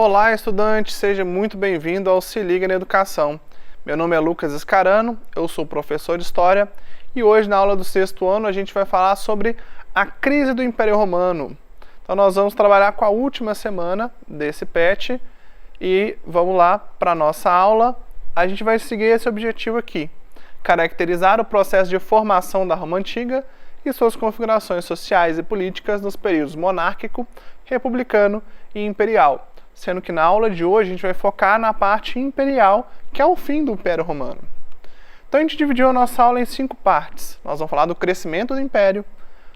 Olá, estudante, seja muito bem-vindo ao Se Liga na Educação. Meu nome é Lucas Escarano, eu sou professor de História e hoje na aula do sexto ano a gente vai falar sobre a crise do Império Romano. Então nós vamos trabalhar com a última semana desse PET e vamos lá para a nossa aula. A gente vai seguir esse objetivo aqui, caracterizar o processo de formação da Roma Antiga e suas configurações sociais e políticas nos períodos monárquico, republicano e imperial, sendo que na aula de hoje a gente vai focar na parte imperial, que é o fim do Império Romano. Então a gente dividiu a nossa aula em 5 partes. Nós vamos falar do crescimento do Império,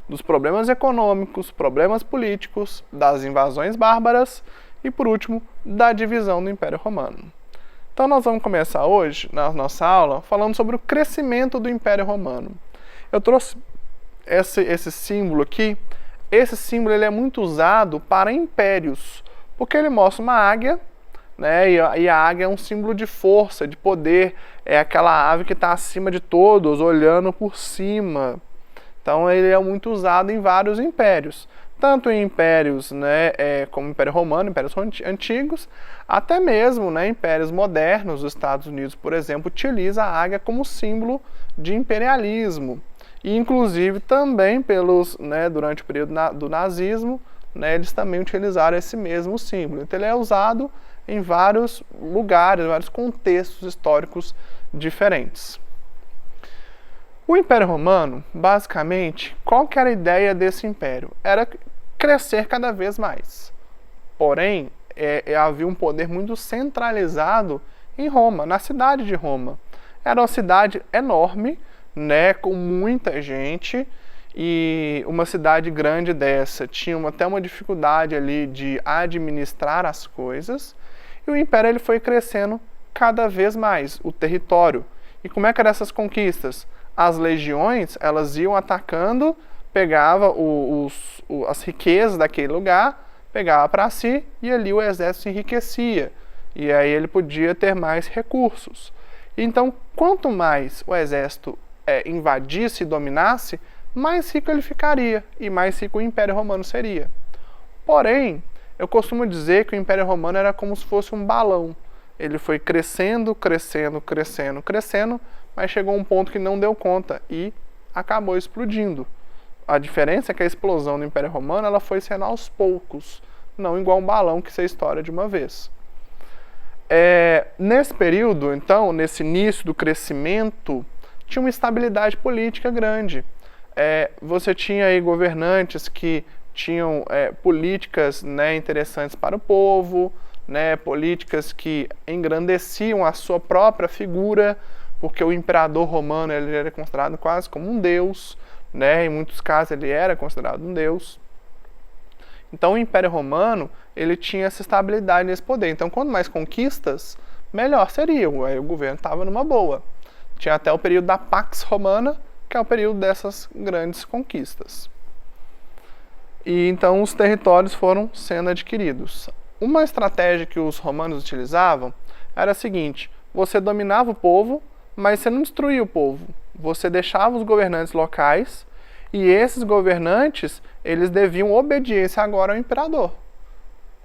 dos problemas econômicos, problemas políticos, das invasões bárbaras e, por último, da divisão do Império Romano. Então nós vamos começar hoje, na nossa aula, falando sobre o crescimento do Império Romano. Eu trouxe esse símbolo aqui. Esse símbolo ele é muito usado para impérios, porque ele mostra uma águia, né? E a águia é um símbolo de força, de poder, é aquela ave que está acima de todos, olhando por cima. Então ele é muito usado em vários impérios, tanto em impérios, né, como o Império Romano, impérios antigos, até mesmo, né, impérios modernos. Os Estados Unidos, por exemplo, utiliza a águia como símbolo de imperialismo. E inclusive também durante o período do nazismo, né, eles também utilizaram esse mesmo símbolo. Então ele é usado em vários lugares, em vários contextos históricos diferentes. O Império Romano, basicamente, qual que era a ideia desse império? Era crescer cada vez mais. Porém, havia um poder muito centralizado em Roma, na cidade de Roma. Era uma cidade enorme, né, com muita gente, e uma cidade grande dessa tinha até uma dificuldade ali de administrar as coisas, e o império ele foi crescendo cada vez mais, o território. E como é que eram essas conquistas? As legiões, elas iam atacando, pegava as riquezas daquele lugar, pegava para si, e ali o exército se enriquecia, e aí ele podia ter mais recursos. Então, quanto mais o exército invadisse e dominasse, mais rico ele ficaria e mais rico o Império Romano seria. Porém, eu costumo dizer que o Império Romano era como se fosse um balão. Ele foi crescendo, crescendo, crescendo, crescendo, mas chegou a um ponto que não deu conta e acabou explodindo. A diferença é que a explosão do Império Romano ela foi sendo aos poucos, não igual um balão que se estoura de uma vez. Nesse período, então, nesse início do crescimento, tinha uma estabilidade política grande. Você tinha aí governantes que tinham políticas, né, interessantes para o povo, né, políticas que engrandeciam a sua própria figura, porque o imperador romano ele era considerado quase como um deus, né, em muitos casos ele era considerado um deus. Então o Império Romano ele tinha essa estabilidade nesse poder. Então quanto mais conquistas, melhor seria. Aí o governo estava numa boa. Tinha até o período da Pax Romana, que é o período dessas grandes conquistas. E então os territórios foram sendo adquiridos. Uma estratégia que os romanos utilizavam era a seguinte: você dominava o povo, mas você não destruía o povo. Você deixava os governantes locais e esses governantes eles deviam obediência agora ao imperador.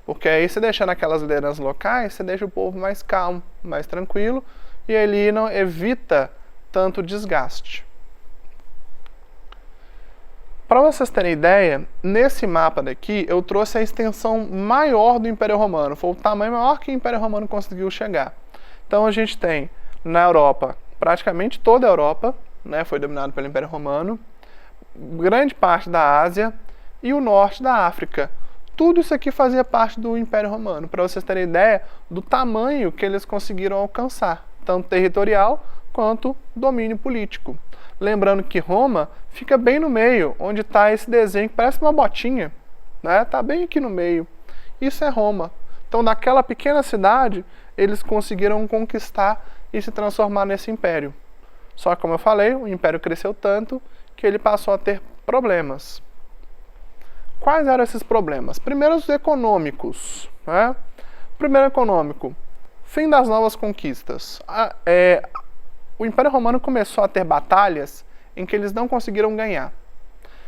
Porque aí você deixando aquelas lideranças locais, você deixa o povo mais calmo, mais tranquilo, e ele não evita tanto desgaste. Para vocês terem ideia, nesse mapa daqui eu trouxe a extensão maior do Império Romano. Foi o tamanho maior que o Império Romano conseguiu chegar. Então a gente tem na Europa, praticamente toda a Europa, né, foi dominada pelo Império Romano, grande parte da Ásia e o norte da África. Tudo isso aqui fazia parte do Império Romano, para vocês terem ideia do tamanho que eles conseguiram alcançar, tanto territorial quanto domínio político. Lembrando que Roma fica bem no meio, onde está esse desenho que parece uma botinha, né? Está bem aqui no meio. Isso é Roma. Então, daquela pequena cidade, eles conseguiram conquistar e se transformar nesse império. Só que, como eu falei, o império cresceu tanto que ele passou a ter problemas. Quais eram esses problemas? Primeiro, os econômicos, né? Primeiro econômico, fim das novas conquistas. O Império Romano começou a ter batalhas em que eles não conseguiram ganhar.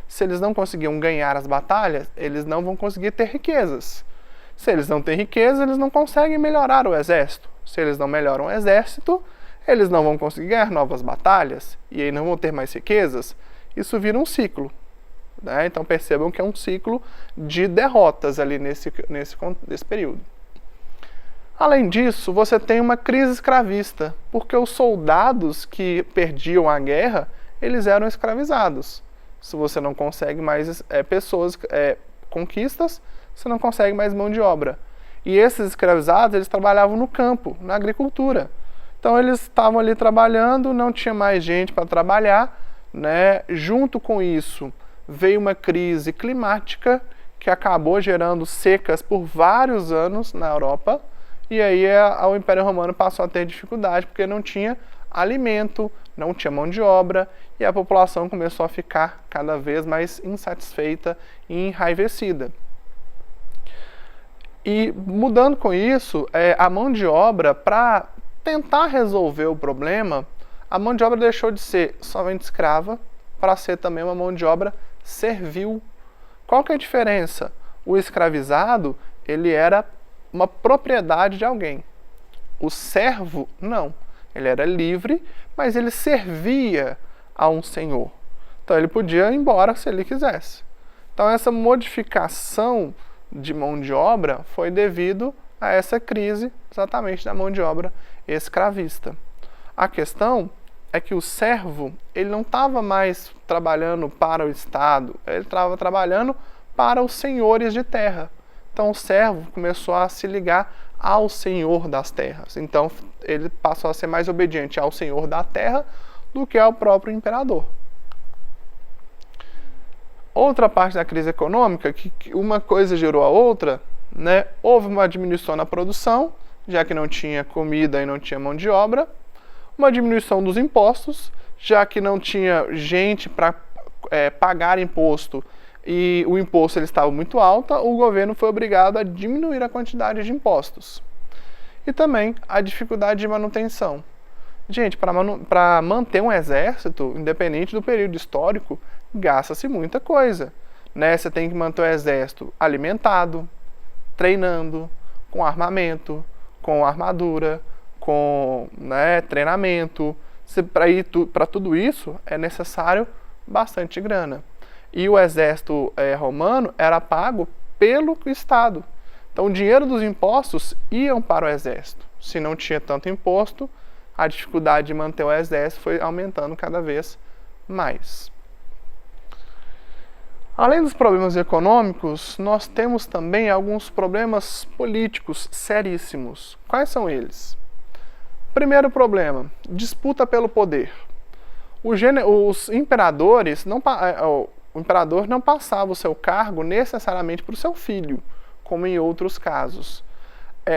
Se eles não conseguiam ganhar as batalhas, eles não vão conseguir ter riquezas. Se eles não têm riqueza, eles não conseguem melhorar o exército. Se eles não melhoram o exército, eles não vão conseguir ganhar novas batalhas, e aí não vão ter mais riquezas. Isso vira um ciclo. Né? Então percebam que é um ciclo de derrotas ali nesse período. Além disso, você tem uma crise escravista, porque os soldados que perdiam a guerra, eles eram escravizados. Se você não consegue mais conquistas, você não consegue mais mão de obra. E esses escravizados, eles trabalhavam no campo, na agricultura. Então eles estavam ali trabalhando, não tinha mais gente para trabalhar, né? Junto com isso, veio uma crise climática que acabou gerando secas por vários anos na Europa, e aí o Império Romano passou a ter dificuldade porque não tinha alimento, não tinha mão de obra, e a população começou a ficar cada vez mais insatisfeita e enraivecida. E mudando com isso, a mão de obra, para tentar resolver o problema, a mão de obra deixou de ser somente escrava para ser também uma mão de obra servil. Qual que é a diferença? O escravizado, ele era uma propriedade de alguém. O servo, não. Ele era livre, mas ele servia a um senhor. Então ele podia ir embora se ele quisesse. Então essa modificação de mão de obra foi devido a essa crise exatamente da mão de obra escravista. A questão é que o servo, ele não estava mais trabalhando para o Estado, ele estava trabalhando para os senhores de terra. Então o servo começou a se ligar ao senhor das terras. Então ele passou a ser mais obediente ao senhor da terra do que ao próprio imperador. Outra parte da crise econômica, que uma coisa gerou a outra, né? Houve uma diminuição na produção, já que não tinha comida e não tinha mão de obra, uma diminuição dos impostos, já que não tinha gente para pagar imposto e o imposto ele estava muito alto, o governo foi obrigado a diminuir a quantidade de impostos. E também a dificuldade de manutenção. Gente, para manter um exército, independente do período histórico, gasta-se muita coisa. Né? Você tem que manter o exército alimentado, treinando, com armamento, com armadura, com treinamento. Para tudo isso é necessário bastante grana. E o exército romano era pago pelo Estado. Então o dinheiro dos impostos iam para o exército. Se não tinha tanto imposto, a dificuldade de manter o exército foi aumentando cada vez mais. Além dos problemas econômicos, nós temos também alguns problemas políticos seríssimos. Quais são eles? Primeiro problema, disputa pelo poder. Os imperadores, o imperador não passava o seu cargo necessariamente para o seu filho, como em outros casos.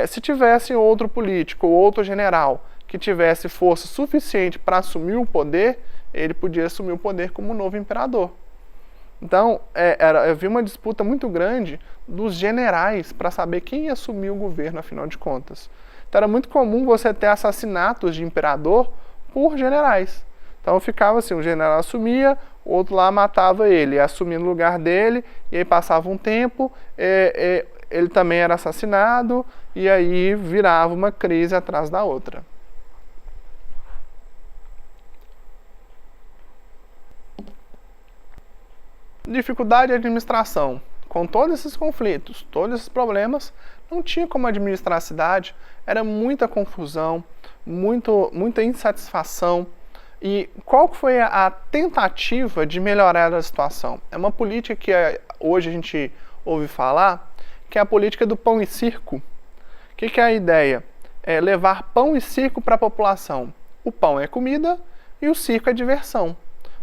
Se tivesse outro político ou outro general que tivesse força suficiente para assumir o poder, ele podia assumir o poder como novo imperador. Então, havia uma disputa muito grande dos generais para saber quem ia assumir o governo, afinal de contas. Então, era muito comum você ter assassinatos de imperador por generais. Então, ficava assim, o general assumia, o outro lá matava ele, assumia no lugar dele, e aí passava um tempo, ele também era assassinado, e aí virava uma crise atrás da outra. Dificuldade de administração. Com todos esses conflitos, todos esses problemas, não tinha como administrar a cidade, era muita confusão, muita insatisfação. E qual foi a tentativa de melhorar a situação? É uma política que hoje a gente ouve falar, que é a política do pão e circo. O que é a ideia? É levar pão e circo para a população. O pão é comida e o circo é diversão.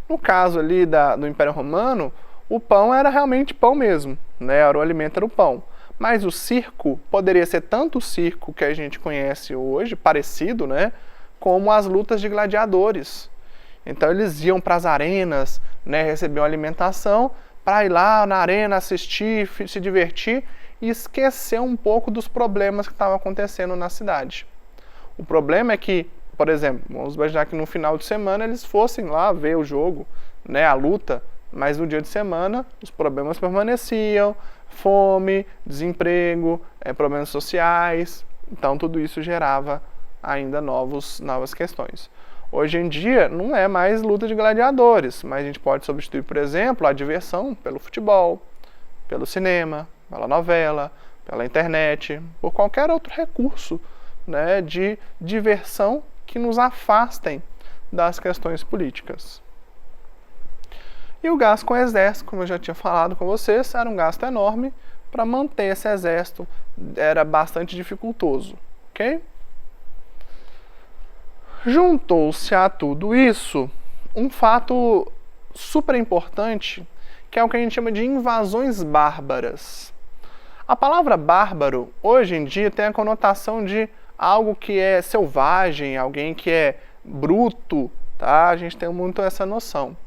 No caso ali do Império Romano, o pão era realmente pão mesmo, né? O alimento era o pão. Mas o circo poderia ser tanto o circo que a gente conhece hoje, parecido, né? Como as lutas de gladiadores. Então eles iam para as arenas, né? Recebiam alimentação para ir lá na arena assistir, se divertir e esquecer um pouco dos problemas que estavam acontecendo na cidade. O problema é que, por exemplo, vamos imaginar que no final de semana eles fossem lá ver o jogo, né? A luta mas no dia de semana os problemas permaneciam, fome, desemprego, problemas sociais, então tudo isso gerava ainda novas questões. Hoje em dia não é mais luta de gladiadores, mas a gente pode substituir, por exemplo, a diversão pelo futebol, pelo cinema, pela novela, pela internet, por qualquer outro recurso, né, de diversão que nos afastem das questões políticas. E o gasto com o exército, como eu já tinha falado com vocês, era um gasto enorme. Para manter esse exército era bastante dificultoso, ok? Juntou-se a tudo isso um fato super importante, que é o que a gente chama de invasões bárbaras. A palavra bárbaro, hoje em dia, tem a conotação de algo que é selvagem, alguém que é bruto, tá? A gente tem muito essa noção.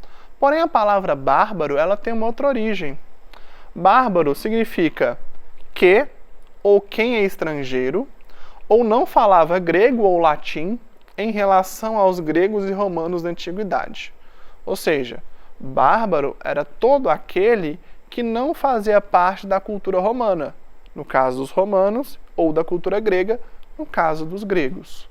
Porém, a palavra bárbaro, ela tem uma outra origem. Bárbaro significa que ou quem é estrangeiro, ou não falava grego ou latim em relação aos gregos e romanos da antiguidade. Ou seja, bárbaro era todo aquele que não fazia parte da cultura romana, no caso dos romanos, ou da cultura grega, no caso dos gregos.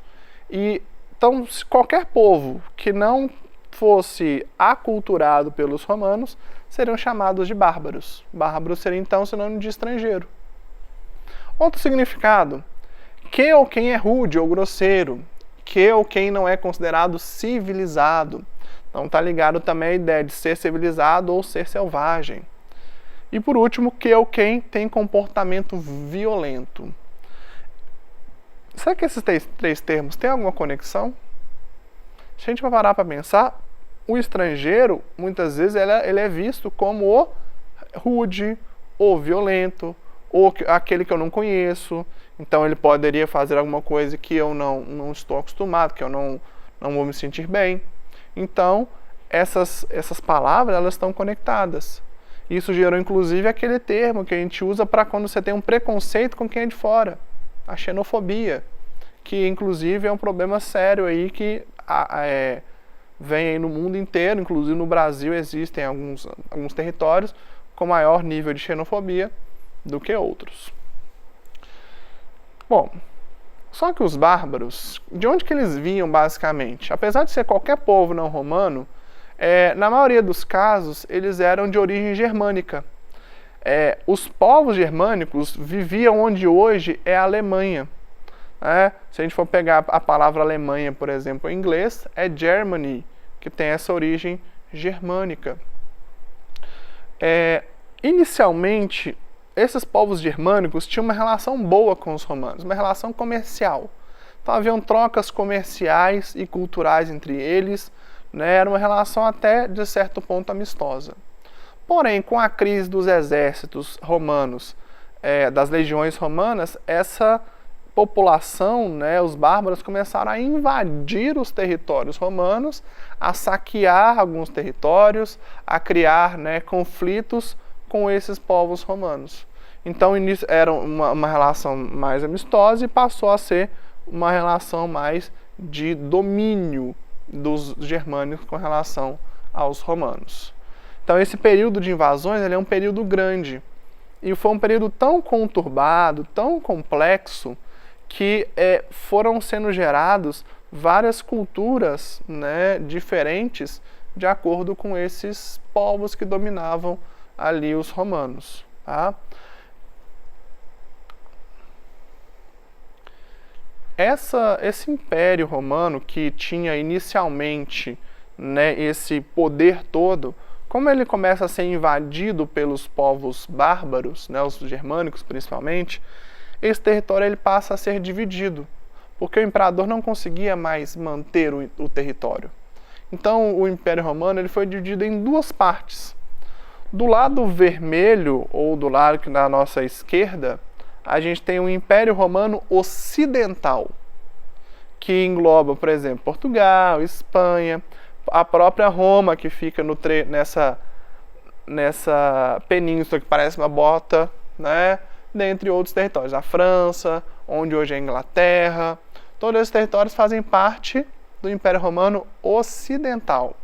E então, qualquer povo que não fosse aculturado pelos romanos, seriam chamados de bárbaros. Bárbaro seria então sinônimo de estrangeiro. Outro significado, que ou quem é rude ou grosseiro, que ou quem não é considerado civilizado. Então está ligado também à ideia de ser civilizado ou ser selvagem. E por último, que ou quem tem comportamento violento. Será que esses três termos têm alguma conexão? Se a gente vai parar para pensar, o estrangeiro, muitas vezes, ele é visto como o rude, ou violento, ou aquele que eu não conheço. Então ele poderia fazer alguma coisa que eu não estou acostumado, que eu não vou me sentir bem. Então, essas palavras, elas estão conectadas. Isso gerou, inclusive, aquele termo que a gente usa para quando você tem um preconceito com quem é de fora. A xenofobia, que, inclusive, é um problema sério aí que vem aí no mundo inteiro, inclusive no Brasil existem alguns territórios com maior nível de xenofobia do que outros. Bom, só que os bárbaros, de onde que eles vinham basicamente? Apesar de ser qualquer povo não romano, na maioria dos casos eles eram de origem germânica. Os povos germânicos viviam onde hoje é a Alemanha. Se a gente for pegar a palavra Alemanha, por exemplo, em inglês, é Germany, que tem essa origem germânica. Inicialmente, esses povos germânicos tinham uma relação boa com os romanos, uma relação comercial. Então haviam trocas comerciais e culturais entre eles, né? Era uma relação até, de certo ponto, amistosa. Porém, com a crise dos exércitos romanos, das legiões romanas, essa população, né, os bárbaros, começaram a invadir os territórios romanos, a saquear alguns territórios, a criar, né, conflitos com esses povos romanos. Então, era uma relação mais amistosa e passou a ser uma relação mais de domínio dos germânicos com relação aos romanos. Então, esse período de invasões ele é um período grande. E foi um período tão conturbado, tão complexo, que foram sendo gerados várias culturas, né, diferentes de acordo com esses povos que dominavam ali os romanos. Tá? Esse império romano que tinha inicialmente, né, esse poder todo, como ele começa a ser invadido pelos povos bárbaros, né, os germânicos principalmente, esse território ele passa a ser dividido, porque o imperador não conseguia mais manter o território. Então o Império Romano ele foi dividido em duas partes. Do lado vermelho, ou do lado da nossa esquerda, a gente tem o Império Romano Ocidental, que engloba, por exemplo, Portugal, Espanha, a própria Roma, que fica nessa península que parece uma bota, né? Dentre outros territórios. A França, onde hoje é a Inglaterra, todos esses territórios fazem parte do Império Romano Ocidental.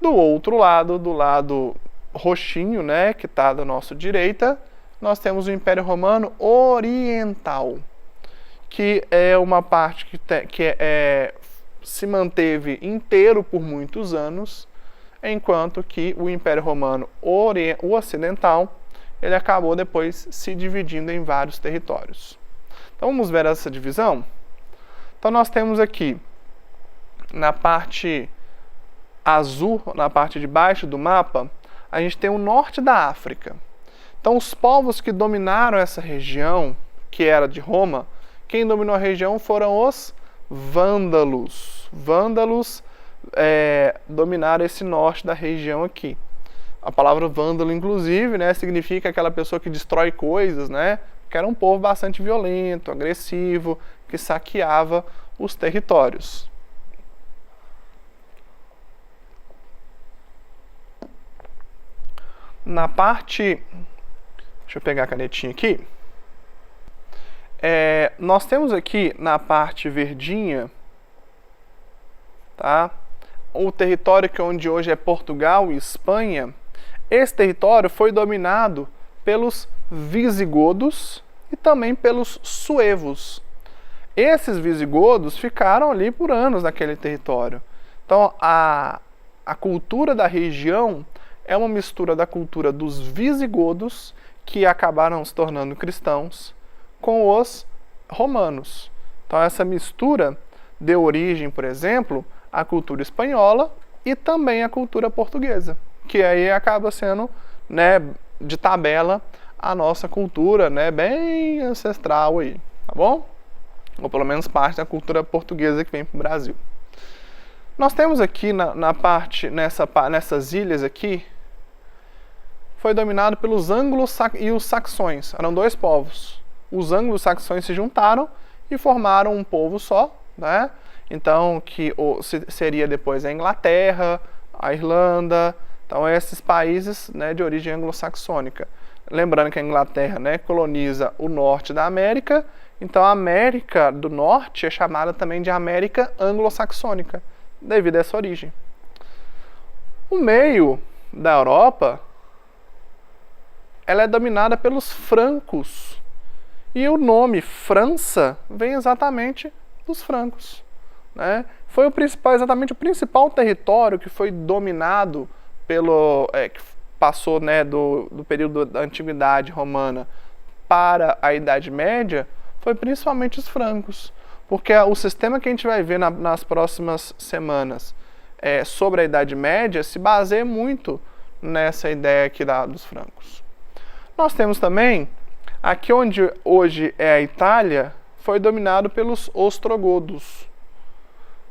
Do outro lado, do lado roxinho, né, que está da nossa direita, nós temos o Império Romano Oriental, que é uma parte que se manteve inteiro por muitos anos, enquanto que o Império Romano Ocidental, ele acabou depois se dividindo em vários territórios. Então vamos ver essa divisão? Então nós temos aqui, na parte azul, na parte de baixo do mapa, a gente tem o norte da África. Então os povos que dominaram essa região, que era de Roma, quem dominou a região foram os vândalos. Vândalos dominaram esse norte da região aqui. A palavra vândalo, inclusive, né, significa aquela pessoa que destrói coisas, né? Que era um povo bastante violento, agressivo, que saqueava os territórios. Na parte... Deixa eu pegar a canetinha aqui. Nós temos aqui na parte verdinha, tá? O território que onde hoje é Portugal e Espanha. Esse território foi dominado pelos visigodos e também pelos suevos. Esses visigodos ficaram ali por anos naquele território. Então a cultura da região é uma mistura da cultura dos visigodos, que acabaram se tornando cristãos, com os romanos. Então essa mistura deu origem, por exemplo, à cultura espanhola e também à cultura portuguesa, que aí acaba sendo, né, de tabela a nossa cultura, né, bem ancestral aí, tá bom? Ou pelo menos parte da cultura portuguesa que vem para o Brasil. Nós temos aqui na parte, nessas ilhas aqui, foi dominado pelos anglos e os saxões. Eram dois povos. Os anglo-saxões se juntaram e formaram um povo só, né? Então, que seria depois a Inglaterra, a Irlanda, então esses países, né, de origem anglo-saxônica. Lembrando que a Inglaterra, né, coloniza o norte da América, então a América do Norte é chamada também de América anglo-saxônica, devido a essa origem. O meio da Europa, ela é dominada pelos francos. E o nome França vem exatamente dos francos, né? Foi exatamente o principal território que foi dominado que passou, né, do período da Antiguidade Romana para a Idade Média, foi principalmente os francos. Porque o sistema que a gente vai ver nas próximas semanas sobre a Idade Média se baseia muito nessa ideia aqui dos francos. Nós temos também, aqui onde hoje é a Itália, foi dominado pelos ostrogodos.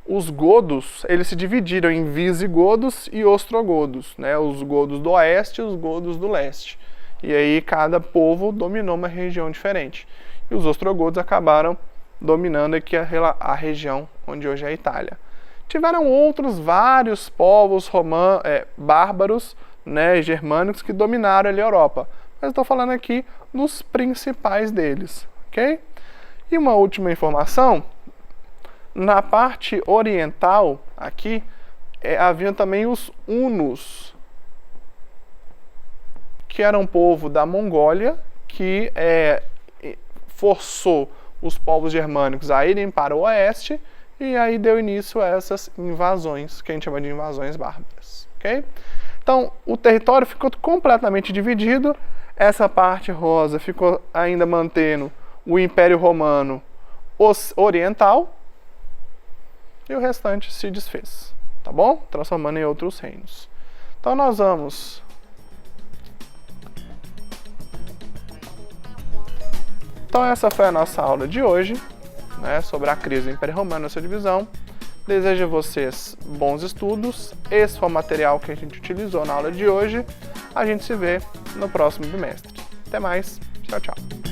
Os godos, eles se dividiram em visigodos e ostrogodos, né? Os godos do oeste e os godos do leste. E aí cada povo dominou uma região diferente. E os ostrogodos acabaram dominando aqui a região onde hoje é a Itália. Tiveram outros vários povos bárbaros, né, germânicos que dominaram ali a Europa. Mas estou falando aqui dos principais deles, ok? E uma última informação, na parte oriental, aqui, haviam também os hunos, que era um povo da Mongólia, que forçou os povos germânicos a irem para o oeste, e aí deu início a essas invasões, que a gente chama de invasões bárbaras, ok? Então, o território ficou completamente dividido. Essa parte rosa ficou ainda mantendo o Império Romano Oriental e o restante se desfez, tá bom? Transformando em outros reinos. Então nós vamos... Então essa foi a nossa aula de hoje, né, sobre a crise do Império Romano e sua divisão. Desejo a vocês bons estudos. Esse foi o material que a gente utilizou na aula de hoje. A gente se vê no próximo bimestre. Até mais. Tchau, tchau.